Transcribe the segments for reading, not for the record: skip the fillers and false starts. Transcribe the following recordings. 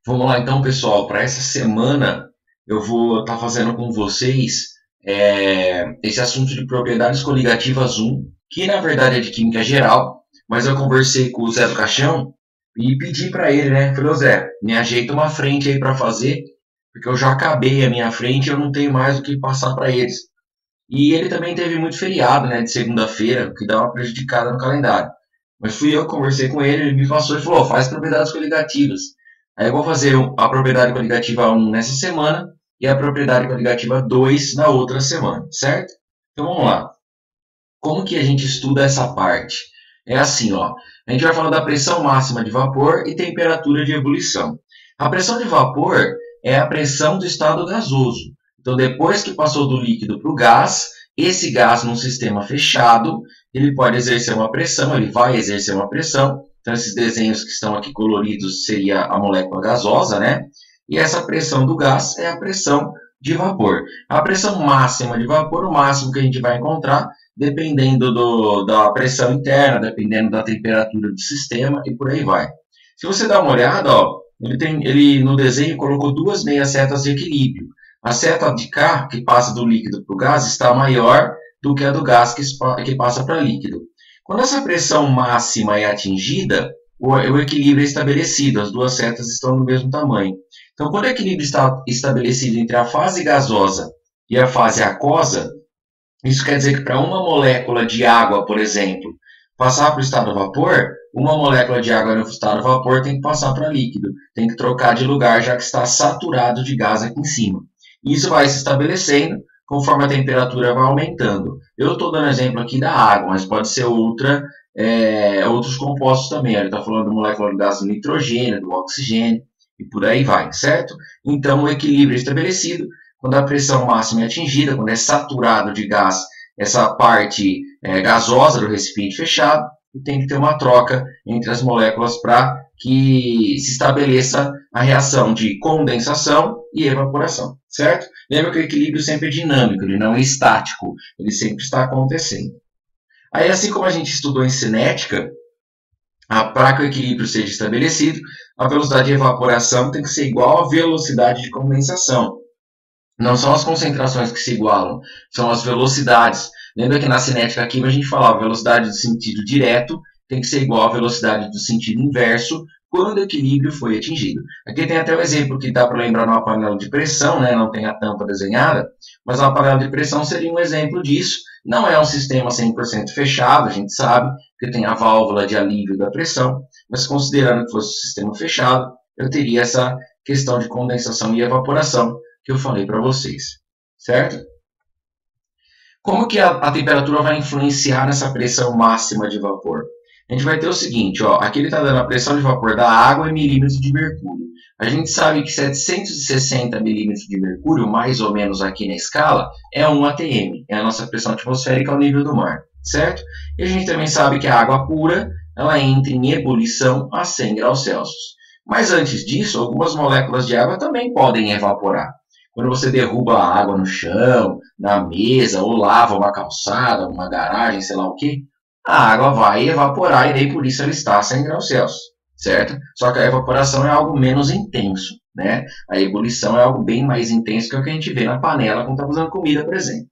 Vamos lá então, pessoal. Para essa semana eu vou estar fazendo com vocês esse assunto de propriedades coligativas 1, que na verdade é de química geral, mas eu conversei com o Zé do Caixão e pedi para ele, né? Falei, ô Zé, me ajeita uma frente aí para fazer, porque eu já acabei a minha frente e eu não tenho mais o que passar para eles. E ele também teve muito feriado, né, de segunda-feira, o que dá uma prejudicada no calendário. Mas fui eu que conversei com ele, ele me passou e falou, faz propriedades coligativas. Aí eu vou fazer a propriedade coligativa 1 nessa semana e a propriedade coligativa 2 na outra semana, certo? Então vamos lá. Como que a gente estuda essa parte? É assim, ó. A gente vai falar da pressão máxima de vapor e temperatura de ebulição. A pressão de vapor é a pressão do estado gasoso. Então, depois que passou do líquido para o gás, esse gás num sistema fechado, ele pode exercer uma pressão, ele vai exercer uma pressão. Então, esses desenhos que estão aqui coloridos seria a molécula gasosa, né? E essa pressão do gás é a pressão de vapor. A pressão máxima de vapor, o máximo que a gente vai encontrar, dependendo da pressão interna, dependendo da temperatura do sistema e por aí vai. Se você dá uma olhada, ó, ele no desenho colocou duas meias setas de equilíbrio. A seta de cá, que passa do líquido para o gás, está maior do que a do gás que passa para líquido. Quando essa pressão máxima é atingida, o equilíbrio é estabelecido, as duas setas estão no mesmo tamanho. Então, quando o equilíbrio está estabelecido entre a fase gasosa e a fase aquosa, isso quer dizer que para uma molécula de água, por exemplo, passar para o estado vapor, uma molécula de água no estado vapor tem que passar para líquido, tem que trocar de lugar já que está saturado de gás aqui em cima. Isso vai se estabelecendo conforme a temperatura vai aumentando. Eu estou dando exemplo aqui da água, mas pode ser outros compostos também. Ele está falando de molécula de gás do nitrogênio, do oxigênio e por aí vai, certo? Então, o equilíbrio é estabelecido quando a pressão máxima é atingida, quando é saturado de gás essa parte gasosa do recipiente fechado, e tem que ter uma troca entre as moléculas para que se estabeleça a reação de condensação e evaporação, certo? Lembra que o equilíbrio sempre é dinâmico, ele não é estático, ele sempre está acontecendo. Aí, assim como a gente estudou em cinética, para que o equilíbrio seja estabelecido, a velocidade de evaporação tem que ser igual à velocidade de condensação. Não são as concentrações que se igualam, são as velocidades. Lembra que na cinética química a gente falava a velocidade do sentido direto tem que ser igual à velocidade do sentido inverso quando o equilíbrio foi atingido. Aqui tem até o exemplo que dá para lembrar numa panela de pressão, né? Não tem a tampa desenhada, mas uma panela de pressão seria um exemplo disso. Não é um sistema 100% fechado, a gente sabe, porque tem a válvula de alívio da pressão, mas considerando que fosse um sistema fechado, eu teria essa questão de condensação e evaporação que eu falei para vocês, certo? Como que a temperatura vai influenciar nessa pressão máxima de vapor? A gente vai ter o seguinte, ó, aqui ele está dando a pressão de vapor da água em milímetros de mercúrio. A gente sabe que 760 milímetros de mercúrio, mais ou menos aqui na escala, é 1 atm, é a nossa pressão atmosférica ao nível do mar, certo? E a gente também sabe que a água pura, ela entra em ebulição a 100 graus Celsius. Mas antes disso, algumas moléculas de água também podem evaporar. Quando você derruba a água no chão, na mesa, ou lava uma calçada, uma garagem, sei lá o que, a água vai evaporar e daí por isso ela está a 100 graus Celsius, certo? Só que a evaporação é algo menos intenso, né? A ebulição é algo bem mais intenso que o que a gente vê na panela quando está fazendo comida, por exemplo.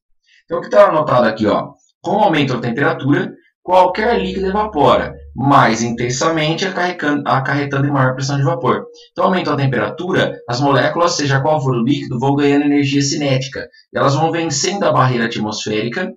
Então, o que está anotado aqui, ó, com o aumento da temperatura, qualquer líquido evapora mais intensamente, acarretando em maior pressão de vapor. Então, aumenta a temperatura, as moléculas, seja qual for o líquido, vão ganhando energia cinética. Elas vão vencendo a barreira atmosférica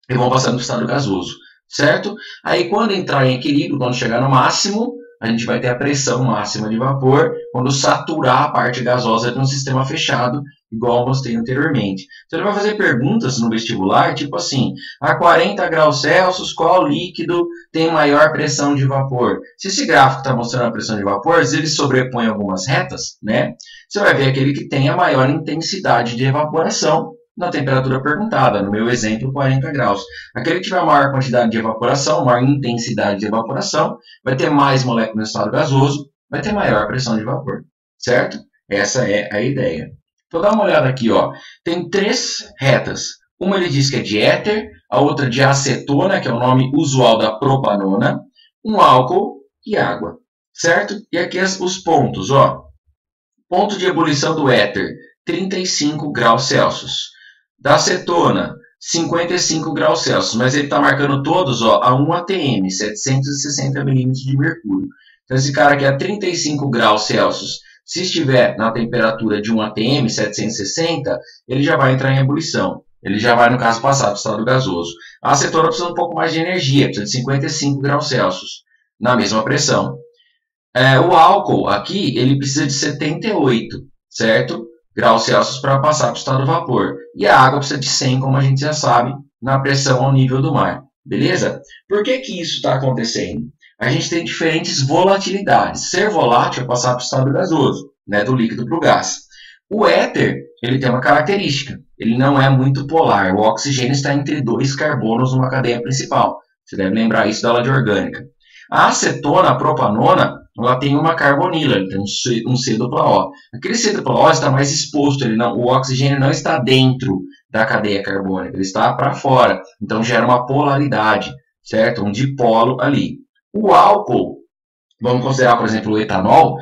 e vão passando para o estado gasoso, certo? Aí, quando entrar em equilíbrio, quando chegar no máximo, a gente vai ter a pressão máxima de vapor quando saturar a parte gasosa de um sistema fechado, igual eu mostrei anteriormente. Então, ele vai fazer perguntas no vestibular, tipo assim, a 40 graus Celsius, qual líquido tem maior pressão de vapor? Se esse gráfico está mostrando a pressão de vapor, se ele sobrepõe algumas retas, né? Você vai ver aquele que tem a maior intensidade de evaporação na temperatura perguntada, no meu exemplo, 40 graus. Aquele que tiver maior quantidade de evaporação, maior intensidade de evaporação, vai ter mais moléculas no estado gasoso, vai ter maior pressão de vapor, certo? Essa é a ideia. Então, dá uma olhada aqui, ó. Tem 3 retas. Uma ele diz que é de éter, a outra de acetona, que é o nome usual da propanona, um álcool e água, certo? E aqui os pontos, ó. Ponto de ebulição do éter, 35 graus Celsius. Da acetona, 55 graus Celsius, mas ele está marcando todos a 1 atm, 760 milímetros de mercúrio. Então esse cara aqui a 35 graus Celsius, se estiver na temperatura de 1 atm, 760, ele já vai entrar em ebulição. Ele já vai, no caso, passar para o estado gasoso. A acetona precisa de um pouco mais de energia, precisa de 55 graus Celsius, na mesma pressão. O álcool aqui, ele precisa de 78, certo? Graus Celsius para passar para o estado vapor. E a água precisa de 100, como a gente já sabe, na pressão ao nível do mar. Beleza? Por que isso está acontecendo? A gente tem diferentes volatilidades. Ser volátil é passar para o estado gasoso, né, do líquido para o gás. O éter, ele tem uma característica. Ele não é muito polar. O oxigênio está entre dois carbonos numa cadeia principal. Você deve lembrar isso da aula de orgânica. A acetona, a propanona, ela tem uma carbonila, ele tem um C dupla O. Aquele C dupla O está mais exposto, o oxigênio não está dentro da cadeia carbônica, ele está para fora. Então gera uma polaridade, certo? Um dipolo ali. O álcool, vamos considerar, por exemplo, o etanol,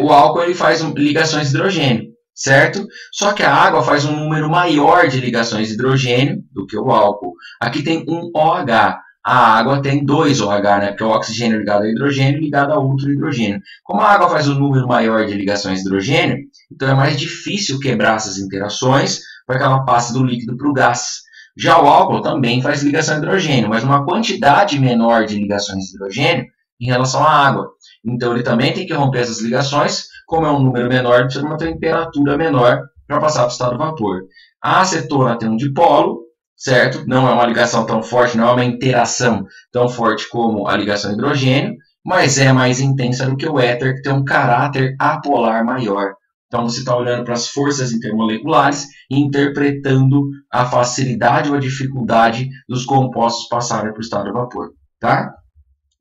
o álcool ele faz ligações de hidrogênio, certo? Só que a água faz um número maior de ligações de hidrogênio do que o álcool. Aqui tem um OH. A água tem 2 OH, né? Porque o oxigênio ligado a hidrogênio ligado a outro hidrogênio. Como a água faz um número maior de ligações de hidrogênio, então é mais difícil quebrar essas interações para que ela passe do líquido para o gás. Já o álcool também faz ligação de hidrogênio, mas uma quantidade menor de ligações de hidrogênio em relação à água. Então ele também tem que romper essas ligações, como é um número menor, precisa de uma temperatura menor para passar para o estado vapor. A acetona tem um dipolo, certo? Não é uma ligação tão forte, não é uma interação tão forte como a ligação de hidrogênio, mas é mais intensa do que o éter, que tem um caráter apolar maior. Então você está olhando para as forças intermoleculares e interpretando a facilidade ou a dificuldade dos compostos passarem para o estado de vapor. Tá?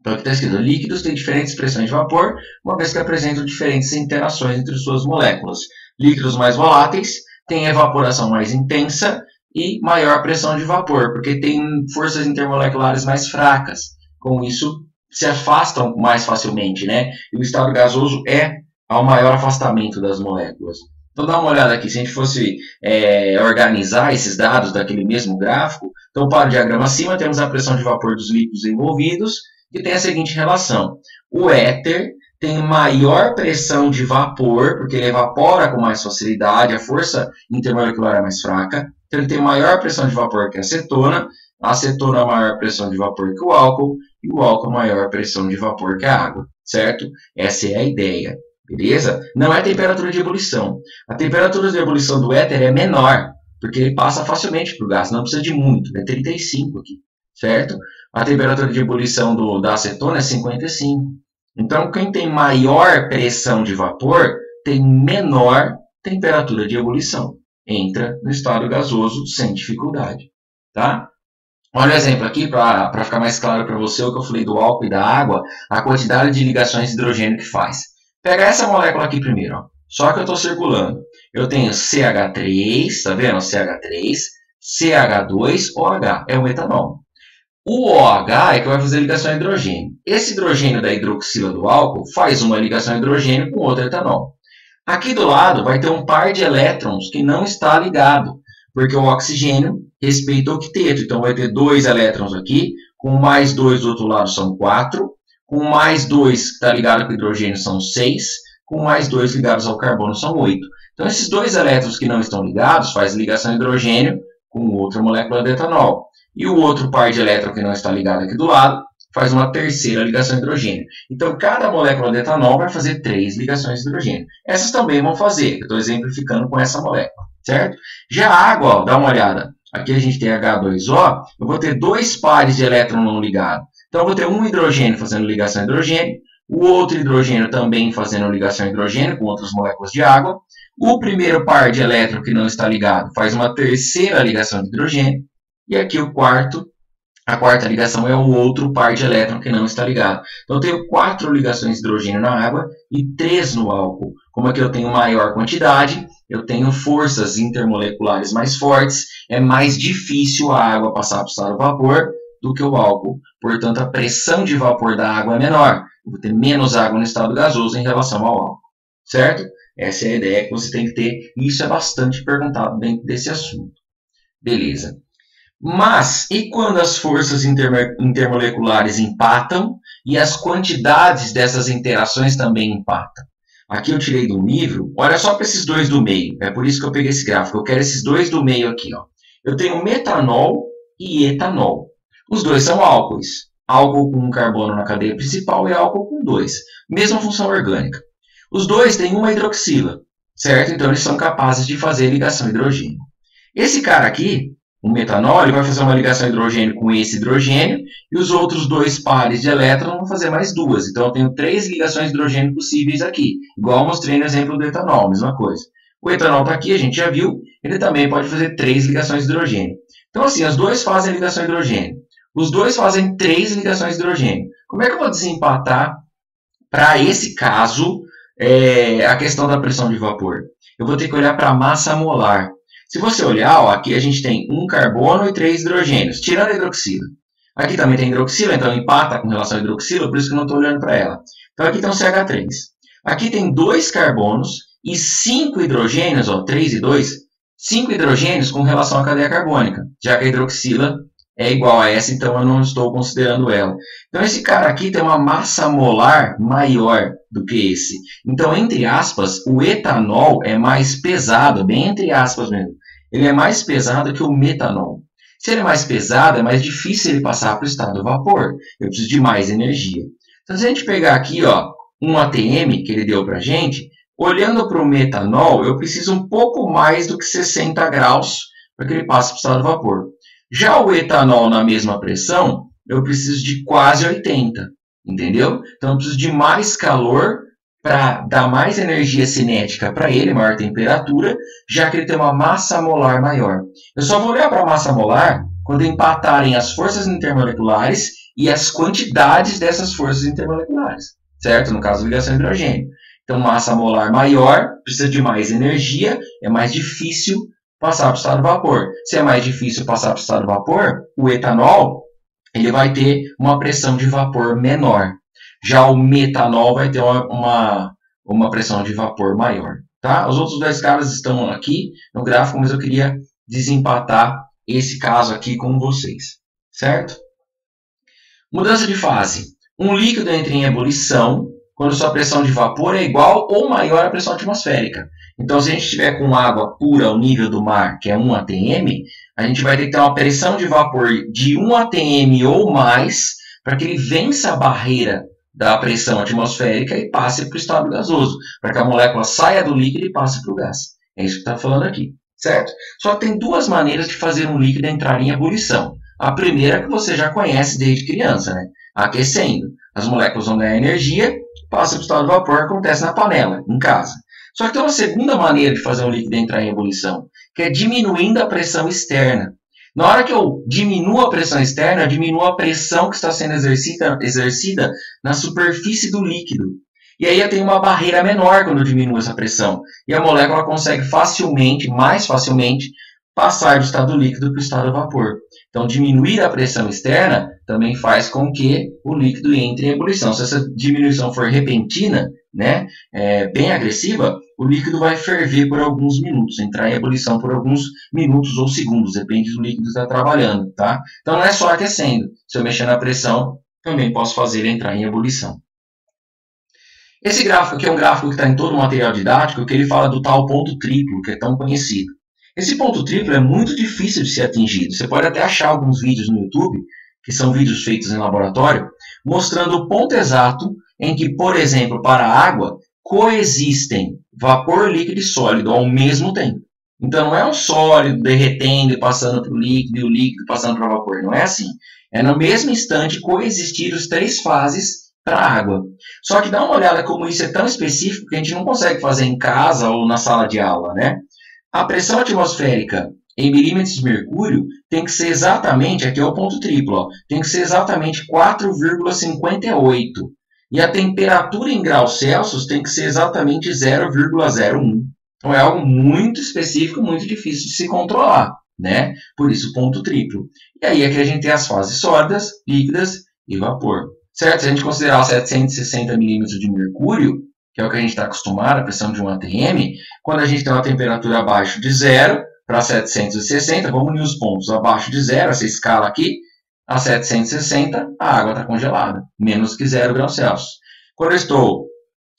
Então aqui está escrito, líquidos têm diferentes pressões de vapor, uma vez que apresentam diferentes interações entre suas moléculas. Líquidos mais voláteis têm evaporação mais intensa e maior pressão de vapor, porque tem forças intermoleculares mais fracas. Com isso, se afastam mais facilmente, né? E o estado gasoso é ao maior afastamento das moléculas. Então, dá uma olhada aqui. Se a gente fosse organizar esses dados daquele mesmo gráfico, então, para o diagrama acima, temos a pressão de vapor dos líquidos envolvidos, que tem a seguinte relação. O éter tem maior pressão de vapor, porque ele evapora com mais facilidade, a força intermolecular é mais fraca. Então, ele tem maior pressão de vapor que a acetona é maior pressão de vapor que o álcool, e o álcool maior pressão de vapor que a água, certo? Essa é a ideia, beleza? Não é a temperatura de ebulição. A temperatura de ebulição do éter é menor, porque ele passa facilmente para o gás, não precisa de muito, é 35 aqui, certo? A temperatura de ebulição da acetona é 55. Então, quem tem maior pressão de vapor tem menor temperatura de ebulição. Entra no estado gasoso sem dificuldade. Tá? Olha o exemplo aqui, para ficar mais claro para você o que eu falei do álcool e da água, a quantidade de ligações de hidrogênio que faz. Pega essa molécula aqui primeiro, ó. Só que eu estou circulando. Eu tenho CH3, tá vendo? CH3, CH2, OH, é o etanol. O OH é que vai fazer ligação a hidrogênio. Esse hidrogênio da hidroxila do álcool faz uma ligação a hidrogênio com outro etanol. Aqui do lado vai ter um par de elétrons que não está ligado, porque o oxigênio respeita o octeto. Então vai ter 2 elétrons aqui, com mais 2 do outro lado são 4, com mais 2 que está ligado com o hidrogênio são 6, com mais 2 ligados ao carbono são 8. Então esses 2 elétrons que não estão ligados fazem ligação a hidrogênio com outra molécula de etanol. E o outro par de elétrons que não está ligado aqui do lado faz uma terceira ligação de hidrogênio. Então, cada molécula de etanol vai fazer 3 ligações de hidrogênio. Essas também vão fazer. Eu estou exemplificando com essa molécula, certo? Já a água, ó, dá uma olhada. Aqui a gente tem H2O. Eu vou ter 2 pares de elétrons não ligados. Então, eu vou ter um hidrogênio fazendo ligação de hidrogênio. O outro hidrogênio também fazendo ligação de hidrogênio com outras moléculas de água. O primeiro par de elétrons que não está ligado faz uma terceira ligação de hidrogênio. E aqui a quarta ligação é o outro par de elétrons que não está ligado. Então, eu tenho 4 ligações de hidrogênio na água e 3 no álcool. Como aqui eu tenho maior quantidade, eu tenho forças intermoleculares mais fortes, é mais difícil a água passar para o estado de vapor do que o álcool. Portanto, a pressão de vapor da água é menor. Eu vou ter menos água no estado gasoso em relação ao álcool. Certo? Essa é a ideia que você tem que ter, e isso é bastante perguntado dentro desse assunto. Beleza. Mas, e quando as forças intermoleculares empatam e as quantidades dessas interações também empatam? Aqui eu tirei do livro, olha só para esses dois do meio, é por isso que eu peguei esse gráfico, eu quero esses dois do meio aqui. Ó. Eu tenho metanol e etanol. Os dois são álcoois. Álcool com um carbono na cadeia principal e álcool com 2. Mesma função orgânica. Os dois têm uma hidroxila, certo? Então eles são capazes de fazer ligação hidrogênio. Esse cara aqui, o metanol, ele vai fazer uma ligação hidrogênio com esse hidrogênio e os outros dois pares de elétrons vão fazer mais duas. Então eu tenho 3 ligações de hidrogênio possíveis aqui. Igual eu mostrei no exemplo do etanol, mesma coisa. O etanol está aqui, a gente já viu, ele também pode fazer 3 ligações de hidrogênio. Então assim, os dois fazem ligação de hidrogênio. Os dois fazem 3 ligações de hidrogênio. Como é que eu vou desempatar, para esse caso, a questão da pressão de vapor? Eu vou ter que olhar para a massa molar. Se você olhar, ó, aqui a gente tem um carbono e 3 hidrogênios, tirando a hidroxila. Aqui também tem hidroxila, então empata com relação à hidroxila, por isso que eu não estou olhando para ela. Então aqui tem um CH3. Aqui tem 2 carbonos e 5 hidrogênios, ó, 3 e 2, 5 hidrogênios com relação à cadeia carbônica, já que a hidroxila é igual a essa, então eu não estou considerando ela. Então esse cara aqui tem uma massa molar maior do que esse. Então, entre aspas, o etanol é mais pesado, bem entre aspas mesmo. Ele é mais pesado que o metanol. Se ele é mais pesado, é mais difícil ele passar para o estado do vapor. Eu preciso de mais energia. Então, se a gente pegar aqui, ó, um ATM que ele deu para a gente, olhando para o metanol, eu preciso um pouco mais do que 60 graus para que ele passe para o estado do vapor. Já o etanol na mesma pressão, eu preciso de quase 80, entendeu? Então, eu preciso de mais calor para dar mais energia cinética para ele, maior temperatura, já que ele tem uma massa molar maior. Eu só vou olhar para a massa molar quando empatarem as forças intermoleculares e as quantidades dessas forças intermoleculares, certo? No caso, ligação de hidrogênio. Então, massa molar maior, precisa de mais energia, é mais difícil passar para o estado de vapor. Se é mais difícil passar para o estado de vapor, o etanol ele vai ter uma pressão de vapor menor. Já o metanol vai ter uma pressão de vapor maior. Tá? Os outros dois caras estão aqui no gráfico, mas eu queria desempatar esse caso aqui com vocês. Certo? Mudança de fase. Um líquido entra em ebulição quando sua pressão de vapor é igual ou maior à pressão atmosférica. Então, se a gente estiver com água pura ao nível do mar, que é 1 atm, a gente vai ter que ter uma pressão de vapor de 1 atm ou mais para que ele vença a barreira da pressão atmosférica e passe para o estado gasoso, para que a molécula saia do líquido e passe para o gás. É isso que está falando aqui, certo? Só que tem 2 maneiras de fazer um líquido entrar em ebulição. A primeira que você já conhece desde criança, né? Aquecendo. As moléculas vão ganhar energia, passa para o estado de vapor, acontece na panela, em casa. Só que tem uma segunda maneira de fazer um líquido entrar em ebulição, que é diminuindo a pressão externa. Na hora que eu diminuo a pressão externa, eu diminuo a pressão que está sendo exercida na superfície do líquido. E aí eu tenho uma barreira menor quando eu diminuo essa pressão. E a molécula consegue facilmente, mais facilmente, passar do estado líquido para o estado vapor. Então, diminuir a pressão externa também faz com que o líquido entre em ebulição. Se essa diminuição for repentina, né, bem agressiva, o líquido vai ferver por alguns minutos, entrar em ebulição por alguns minutos ou segundos, depende do líquido que está trabalhando. Tá? Então, não é só aquecendo. Se eu mexer na pressão, também posso fazer ele entrar em ebulição. Esse gráfico aqui é um gráfico que está em todo o material didático, que ele fala do tal ponto triplo, que é tão conhecido. Esse ponto triplo é muito difícil de ser atingido. Você pode até achar alguns vídeos no YouTube, que são vídeos feitos em laboratório, mostrando o ponto exato em que, por exemplo, para a água, coexistem vapor, líquido e sólido ao mesmo tempo. Então, não é um sólido derretendo e passando para o líquido, e o líquido passando para o vapor. Não é assim. É no mesmo instante coexistir as 3 fases para a água. Só que dá uma olhada como isso é tão específico que a gente não consegue fazer em casa ou na sala de aula, né? A pressão atmosférica em milímetros de mercúrio tem que ser exatamente, aqui é o ponto triplo, ó, tem que ser exatamente 4,58. E a temperatura em graus Celsius tem que ser exatamente 0,01. Então é algo muito específico, muito difícil de se controlar, né? Por isso, ponto triplo. E aí aqui a gente tem as fases sólidas, líquidas e vapor. Certo? Se a gente considerar 760 milímetros de mercúrio, que é o que a gente está acostumado, a pressão de um ATM, quando a gente tem uma temperatura abaixo de 0 para 760, vamos unir os pontos abaixo de 0, essa escala aqui, a 760, a água está congelada, menos que 0 graus Celsius. Quando eu estou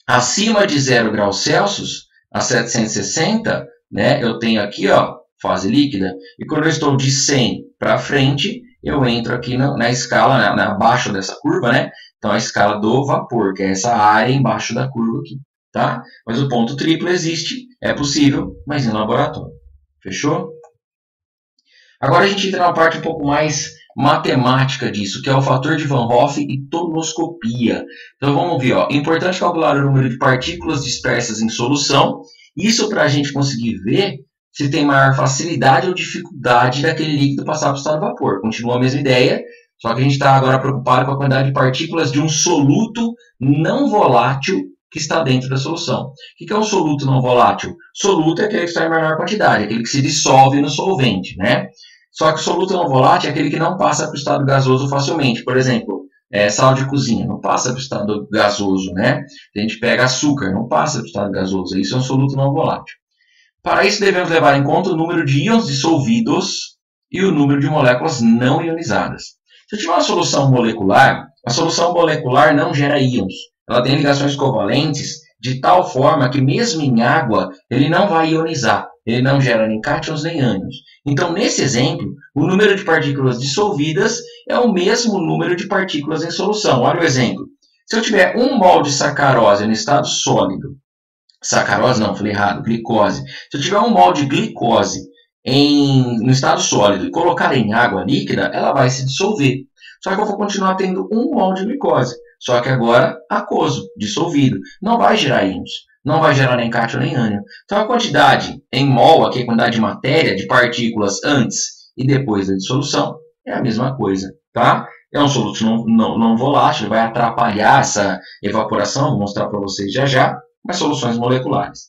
acima de 0 graus Celsius, a 760, né, eu tenho aqui, ó, fase líquida, e quando eu estou de 100 para frente, eu entro aqui na escala, abaixo dessa curva, né? Então, a escala do vapor, que é essa área embaixo da curva aqui, tá? Mas o ponto triplo existe, é possível, mas em laboratório. Fechou? Agora a gente entra na parte um pouco mais matemática disso, que é o fator de Van Hoff e tonoscopia. Então, vamos ver, ó. É importante calcular o número de partículas dispersas em solução. Isso para a gente conseguir ver se tem maior facilidade ou dificuldade daquele líquido passar para o estado de vapor. Continua a mesma ideia, só que a gente está agora preocupado com a quantidade de partículas de um soluto não volátil que está dentro da solução. O que é um soluto não volátil? Soluto é aquele que está em menor quantidade, aquele que se dissolve no solvente, né? Só que o soluto não volátil é aquele que não passa para o estado gasoso facilmente. Por exemplo, sal de cozinha não passa para o estado gasoso, né? A gente pega açúcar, não passa para o estado gasoso. Isso é um soluto não volátil. Para isso, devemos levar em conta o número de íons dissolvidos e o número de moléculas não ionizadas. Se eu tiver uma solução molecular, a solução molecular não gera íons. Ela tem ligações covalentes de tal forma que, mesmo em água, ele não vai ionizar. Ele não gera nem cátions nem ânions. Então, nesse exemplo, o número de partículas dissolvidas é o mesmo número de partículas em solução. Olha o exemplo. Se eu tiver 1 mol de sacarose no estado sólido, sacarose não, falei errado, glicose. Se eu tiver 1 mol de glicose no estado sólido e colocar em água líquida, ela vai se dissolver. Só que eu vou continuar tendo 1 mol de glicose. Só que agora aquoso, dissolvido. Não vai gerar íons. Não vai gerar nem cátion nem ânion. Então a quantidade em mol, aqui a quantidade de matéria, de partículas antes e depois da dissolução, é a mesma coisa. Tá? É um soluto não volátil, vai atrapalhar essa evaporação, vou mostrar para vocês já já, mas soluções moleculares.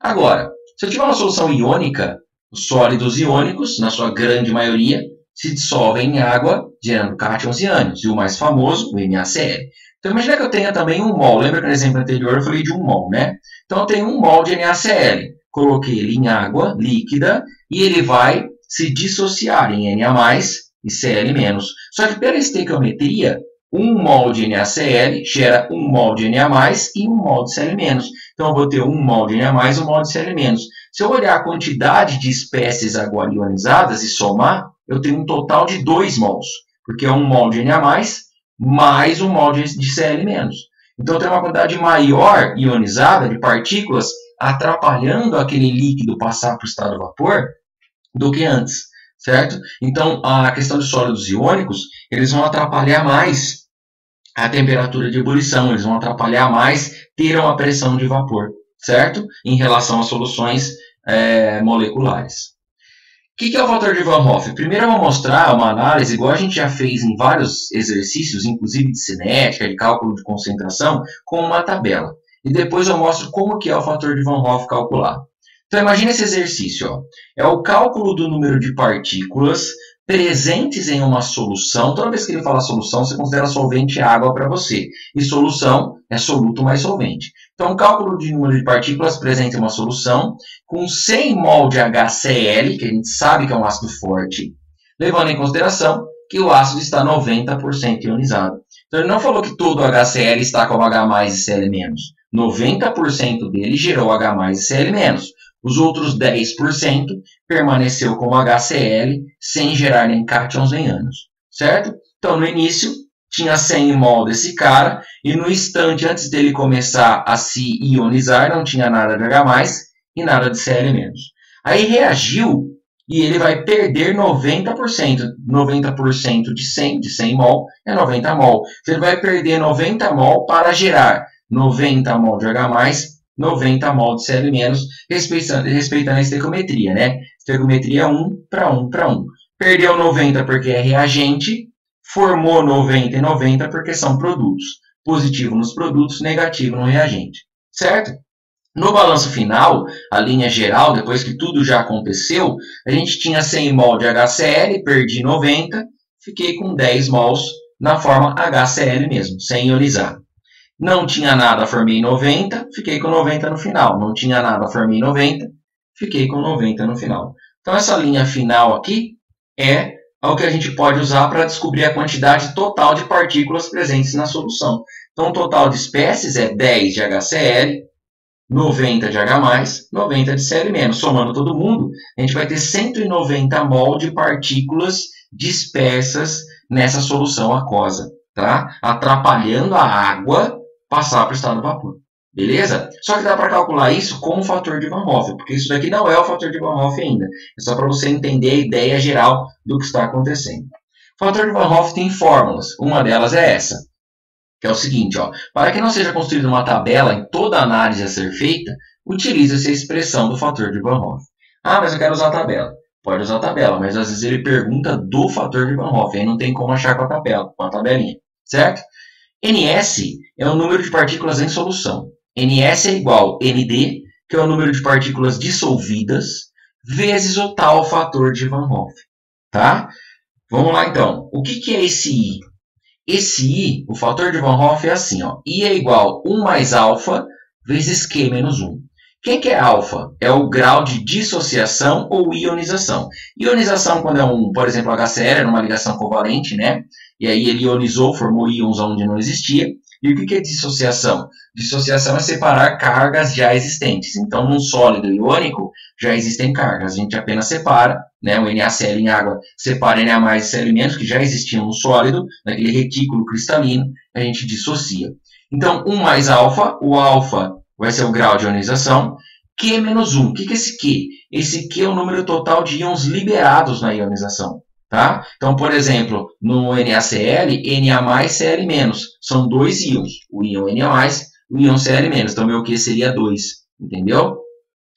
Agora, se eu tiver uma solução iônica, os sólidos iônicos, na sua grande maioria, se dissolvem em água, gerando cátions e ânions. E o mais famoso, o NaCl. Então, imagina que eu tenha também 1 mol. Lembra que no exemplo anterior eu falei de 1 mol, né? Então, eu tenho 1 mol de NaCl. Coloquei ele em água líquida e ele vai se dissociar em Na+, e Cl-. Só que pela estequiometria, 1 mol de NaCl gera 1 mol de Na+, e 1 mol de Cl-. Então, eu vou ter 1 mol de Na+, e 1 mol de Cl-. Se eu olhar a quantidade de espécies agora ionizadas e somar, eu tenho um total de 2 mols, porque é 1 mol de Na+, mais 1 mol de Cl-. Então, eu tenho uma quantidade maior ionizada de partículas atrapalhando aquele líquido passar para o estado de vapor do que antes, certo? Então, a questão de sólidos iônicos, eles vão atrapalhar mais a temperatura de ebulição, eles vão atrapalhar mais ter uma pressão de vapor, certo? Em relação às soluções moleculares. O que é o fator de Van Hoff? Primeiro eu vou mostrar uma análise, igual a gente já fez em vários exercícios, inclusive de cinética, de cálculo de concentração, com uma tabela. E depois eu mostro como que é o fator de Van Hoff calculado. Então imagine esse exercício. Ó. É o cálculo do número de partículas presentes em uma solução. Toda vez que ele fala solução, você considera solvente água para você. E solução é soluto mais solvente. Então, o cálculo de número de partículas presente em uma solução com 100 mol de HCl, que a gente sabe que é um ácido forte, levando em consideração que o ácido está 90% ionizado. Então, ele não falou que todo o HCl está com H+, e Cl-. 90% dele gerou H+, e Cl-. Os outros 10% permaneceu com HCl sem gerar nem cátions nem ânions, certo? Então, no início, tinha 100 mol desse cara, e no instante antes dele começar a se ionizar, não tinha nada de H+, e nada de Cl-. Aí reagiu, e ele vai perder 90%. 90% de 100 mol é 90 mol. Então, ele vai perder 90 mol para gerar 90 mol de H+, 90 mol de Cl-, respeitando a estequiometria, né? Estequiometria 1 para 1 para 1. Perdeu 90 porque é reagente, formou 90 e 90 porque são produtos. Positivo nos produtos, negativo no reagente. Certo? No balanço final, a linha geral, depois que tudo já aconteceu, a gente tinha 100 mol de HCl, perdi 90, fiquei com 10 mols na forma HCl mesmo, sem ionizar. Não tinha nada, formei 90, fiquei com 90 no final. Não tinha nada, formei 90, fiquei com 90 no final. Então, essa linha final aqui é o que a gente pode usar para descobrir a quantidade total de partículas presentes na solução. Então, o total de espécies é 10 de HCl, 90 de H+, 90 de Cl-. Somando todo mundo, a gente vai ter 190 mol de partículas dispersas nessa solução aquosa, tá? Atrapalhando a água passar para o estado de vapor. Beleza? Só que dá para calcular isso com o fator de Van Hoff, porque isso daqui não é o fator de Van Hoff ainda. É só para você entender a ideia geral do que está acontecendo. O fator de Van Hoff tem fórmulas. Uma delas é essa, que é o seguinte, ó, para que não seja construída uma tabela em toda a análise a ser feita, utiliza-se a expressão do fator de Van Hoff. Ah, mas eu quero usar a tabela. Pode usar a tabela, mas às vezes ele pergunta do fator de Van Hoff, aí não tem como achar com a tabela, com a tabelinha, certo? NS é o número de partículas em solução. NS é igual a ND, que é o número de partículas dissolvidas, vezes o tal fator de Van Hoff. Tá? Vamos lá, então. O que é esse I? Esse I, o fator de Van Hoff é assim, ó. I é igual a 1 mais alfa vezes Q menos 1. Quem que é alfa? É o grau de dissociação ou ionização. Ionização, quando por exemplo, HCl, era uma ligação covalente, né? E aí ele ionizou, formou íons onde não existia. E o que é dissociação? Dissociação é separar cargas já existentes. Então, num sólido iônico, já existem cargas. A gente apenas separa, né? O NaCl em água separa Na+, e Cl-, que já existiam no sólido, naquele retículo cristalino, a gente dissocia. Então, 1 mais alfa, o alfa vai ser o grau de ionização. Q menos 1. O que é esse Q? Esse Q é o número total de íons liberados na ionização. Tá? Então, por exemplo, no NaCl, Na+, Cl-. São dois íons. O íon Na+, o íon Cl-. Então, meu Q seria 2. Entendeu?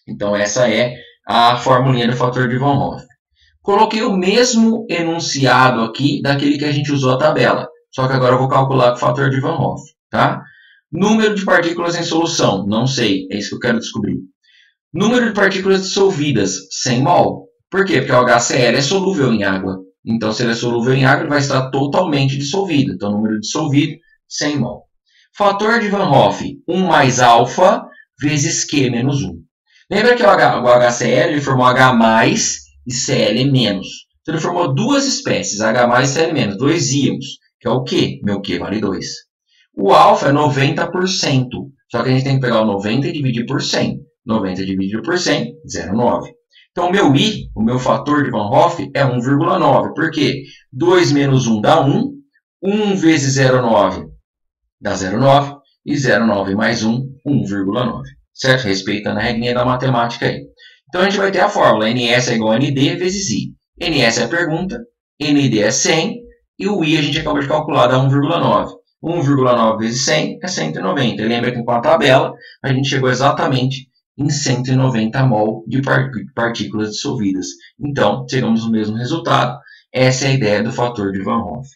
Então, essa é a formulinha do fator de Van Hoff. Coloquei o mesmo enunciado aqui daquele que a gente usou a tabela. Só que agora eu vou calcular com o fator de Van Hoff. Tá? Número de partículas em solução, não sei, é isso que eu quero descobrir. Número de partículas dissolvidas, 100 mol. Por quê? Porque o HCl é solúvel em água. Então, se ele é solúvel em água, ele vai estar totalmente dissolvido. Então, número dissolvido, 100 mol. Fator de Van Hoff, 1 mais alfa vezes Q menos 1. Lembra que o HCl ele formou H+, e Cl-. Então, ele formou duas espécies, H+, e Cl-, dois íons, que é o Q. Meu Q vale 2. O alfa é 90%, só que a gente tem que pegar o 90 e dividir por 100. 90 dividido por 100, 0,9. Então, o meu I, o meu fator de Van Hoff, é 1,9. Por quê? 2 menos 1 dá 1. 1 vezes 0,9 dá 0,9. E 0,9 mais 1, 1,9. Certo? Respeitando a regrinha da matemática aí. Então, a gente vai ter a fórmula. NS é igual a ND vezes I. NS é a pergunta, ND é 100. E o I a gente acabou de calcular, dá 1,9. 1,9 vezes 100 é 190. E lembra que com a tabela, a gente chegou exatamente em 190 mol de partículas dissolvidas. Então, chegamos no mesmo resultado. Essa é a ideia do fator de Van Hoff.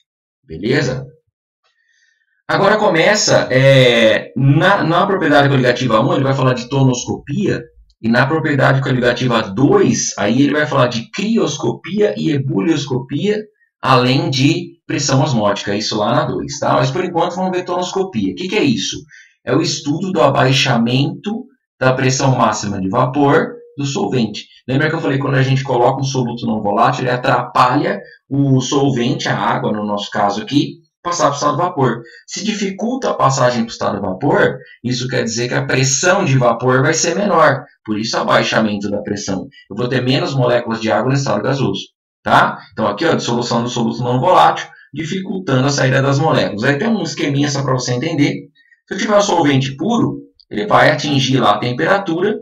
Beleza? Agora começa, na propriedade coligativa 1, ele vai falar de tonoscopia, e na propriedade coligativa 2, aí ele vai falar de crioscopia e ebulioscopia, além de pressão osmótica, isso lá na 2, tá? Mas por enquanto vamos ver tonoscopia. O que é isso? É o estudo do abaixamento da pressão máxima de vapor do solvente. Lembra que eu falei que quando a gente coloca um soluto não volátil, ele atrapalha o solvente, a água, no nosso caso aqui, passar para o estado de vapor. Se dificulta a passagem para o estado de vapor, isso quer dizer que a pressão de vapor vai ser menor. Por isso, abaixamento da pressão. Eu vou ter menos moléculas de água no estado gasoso. Tá? Então, aqui, ó, dissolução do soluto não volátil, dificultando a saída das moléculas. Aí tem um esqueminha só para você entender. Se eu tiver um solvente puro, ele vai atingir lá a temperatura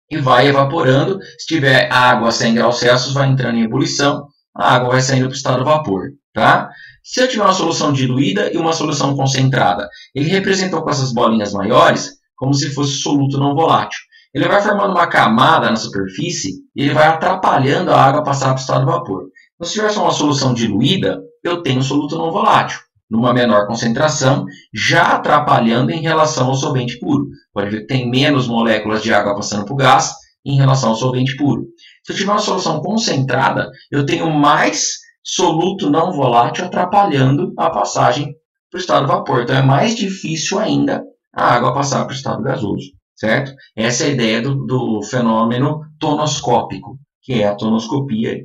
e vai evaporando. Se tiver água a 100 graus Celsius, vai entrando em ebulição, a água vai saindo para o estado de vapor. Tá? Se eu tiver uma solução diluída e uma solução concentrada, ele representou com essas bolinhas maiores como se fosse soluto não volátil. Ele vai formando uma camada na superfície e ele vai atrapalhando a água passar para o estado de vapor. Então, se tiver só uma solução diluída, eu tenho soluto não volátil, numa menor concentração, já atrapalhando em relação ao solvente puro. Pode ver que tem menos moléculas de água passando para o gás em relação ao solvente puro. Se eu tiver uma solução concentrada, eu tenho mais soluto não volátil atrapalhando a passagem para o estado vapor. Então é mais difícil ainda a água passar para o estado gasoso, certo? Essa é a ideia do fenômeno tonoscópico, que é a tonoscopia.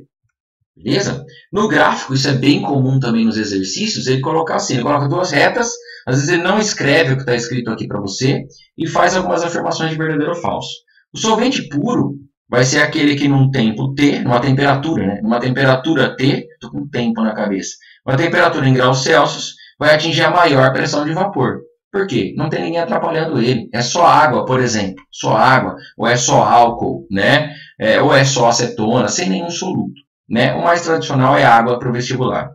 Beleza? No gráfico, isso é bem comum também nos exercícios, ele coloca assim, ele coloca duas retas, às vezes ele não escreve o que está escrito aqui para você e faz algumas afirmações de verdadeiro ou falso. O solvente puro vai ser aquele que num tempo T, numa temperatura, né? Numa temperatura T, estou com tempo na cabeça, uma temperatura em graus Celsius, vai atingir a maior pressão de vapor. Por quê? Não tem ninguém atrapalhando ele. É só água, por exemplo. Só água, ou é só álcool, né? Ou é só acetona, sem nenhum soluto. Né? O mais tradicional é água para o vestibular.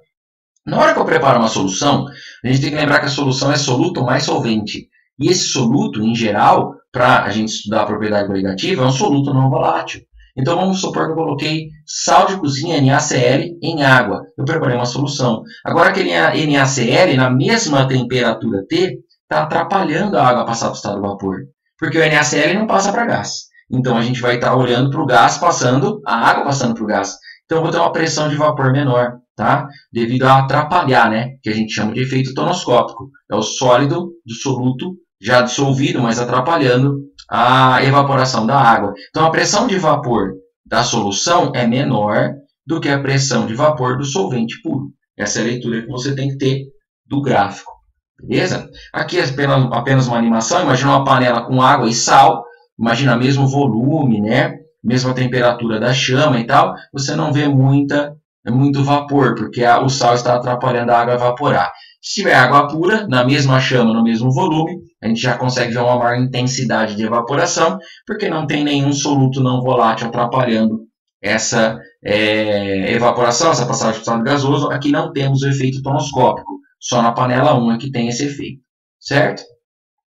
Na hora que eu preparo uma solução, a gente tem que lembrar que a solução é soluto mais solvente. E esse soluto, em geral, para a gente estudar a propriedade coligativa, é um soluto não volátil. Então vamos supor que eu coloquei sal de cozinha NaCl em água. Eu preparei uma solução. Agora aquele NaCl, na mesma temperatura T, está atrapalhando a água passar para o estado de vapor. Porque o NaCl não passa para gás. Então a gente vai estar olhando para o gás passando, a água passando para o gás. Então, eu vou ter uma pressão de vapor menor, tá? Devido a atrapalhar, né? Que a gente chama de efeito tonoscópico. É o sólido do soluto já dissolvido, mas atrapalhando a evaporação da água. Então, a pressão de vapor da solução é menor do que a pressão de vapor do solvente puro. Essa é a leitura que você tem que ter do gráfico, beleza? Aqui é apenas uma animação. Imagina uma panela com água e sal. Imagina mesmo volume, né? Mesma temperatura da chama e tal, você não vê muito vapor, porque o sal está atrapalhando a água a evaporar. Se tiver água pura, na mesma chama, no mesmo volume, a gente já consegue ver uma maior intensidade de evaporação, porque não tem nenhum soluto não volátil atrapalhando essa evaporação, essa passagem para o estado gasoso. Aqui não temos o efeito tonoscópico, só na panela 1 é que tem esse efeito, certo?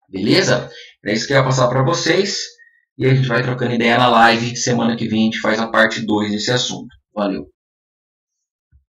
Beleza? É isso que eu ia passar para vocês. E a gente vai trocando ideia na live. Semana que vem a gente faz a parte 2 desse assunto. Valeu!